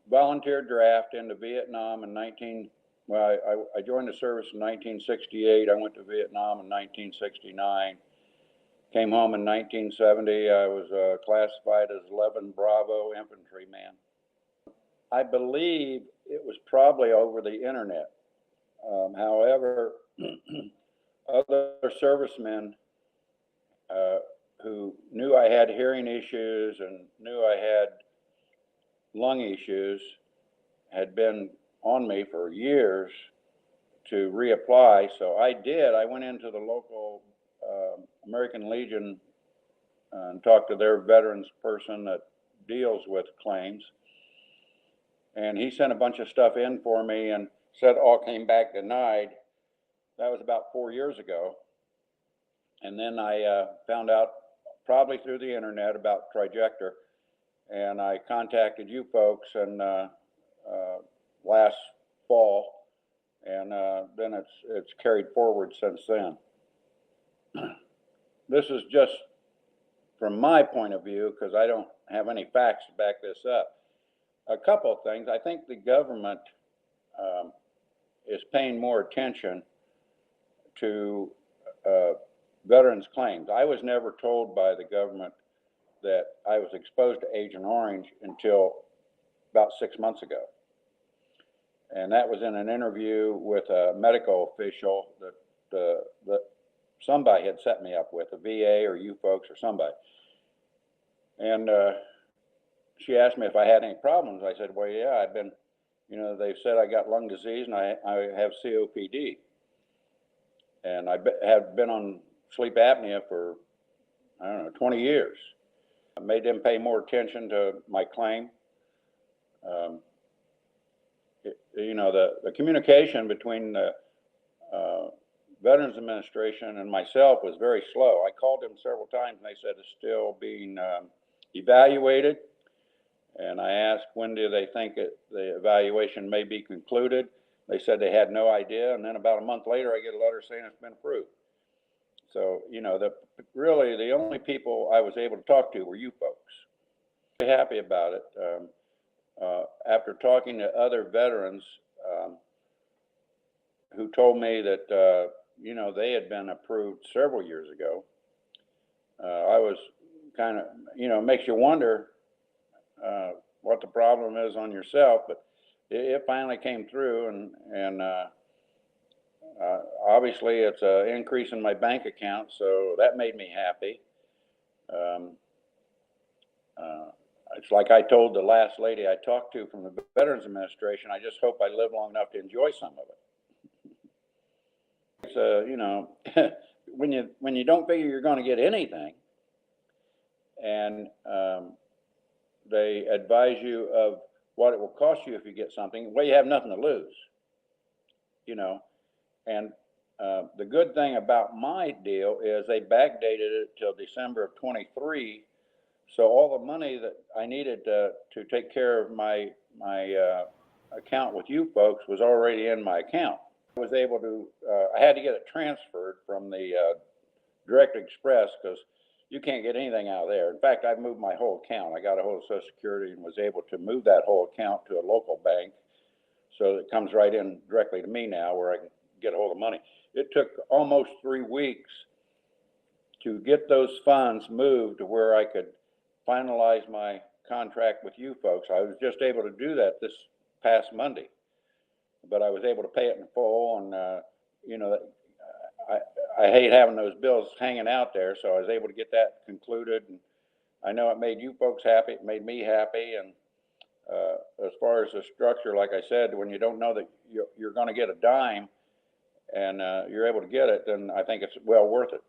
Volunteer draft into Vietnam in I joined the service in 1968. I went to Vietnam in 1969. Came home in 1970. I was classified as 11 Bravo infantryman. I believe it was probably over the internet. However, other servicemen who knew I had hearing issues and knew I had lung issues had been on me for years to reapply. So I did. I went into the local American Legion and talked to their veterans person that deals with claims. And he sent a bunch of stuff in for me and said all came back denied. That was about 4 years ago. And then I found out probably through the internet about Trajector, and I contacted you folks and last fall, and then it's carried forward since then. This is just from my point of view, because I don't have any facts to back this up. A couple of things. I think the government is paying more attention to veterans' claims. I was never told by the government that I was exposed to Agent Orange until about 6 months ago. And that was in an interview with a medical official that somebody had set me up with, a VA or you folks or somebody. And she asked me if I had any problems. I said, well, yeah, I've been, they've said I got lung disease and I have COPD. And I have been on sleep apnea for, 20 years. I made them pay more attention to my claim. The communication between the Veterans Administration and myself was very slow. I called them several times and they said it's still being evaluated. And I asked, when do they think the evaluation may be concluded? They said they had no idea. And then about a month later, I get a letter saying it's been approved. So, really the only people I was able to talk to were you folks. Very happy about it. After talking to other veterans who told me that, they had been approved several years ago, I was kind of, makes you wonder what the problem is on yourself, but it finally came through, and obviously it's an increase in my bank account, so that made me happy. It's like I told the last lady I talked to from the Veterans Administration, I just hope I live long enough to enjoy some of it. It's, when you don't figure you're going to get anything, and they advise you of what it will cost you if you get something, well, you have nothing to lose, And the good thing about my deal is they backdated it till December of 23. So all the money that I needed to take care of my account with you folks was already in my account. I was able to, I had to get it transferred from the Direct Express because you can't get anything out of there. In fact, I moved my whole account. I got a hold of Social Security and was able to move that whole account to a local bank so that it comes right in directly to me now where I can get a hold of money. It took almost 3 weeks to get those funds moved to where I could finalize my contract with you folks. I was just able to do that this past Monday, but I was able to pay it in full, and I hate having those bills hanging out there, so I was able to get that concluded, and I know it made you folks happy. It made me happy, and as far as the structure, like I said, when you don't know that you're going to get a dime and you're able to get it, then I think it's well worth it.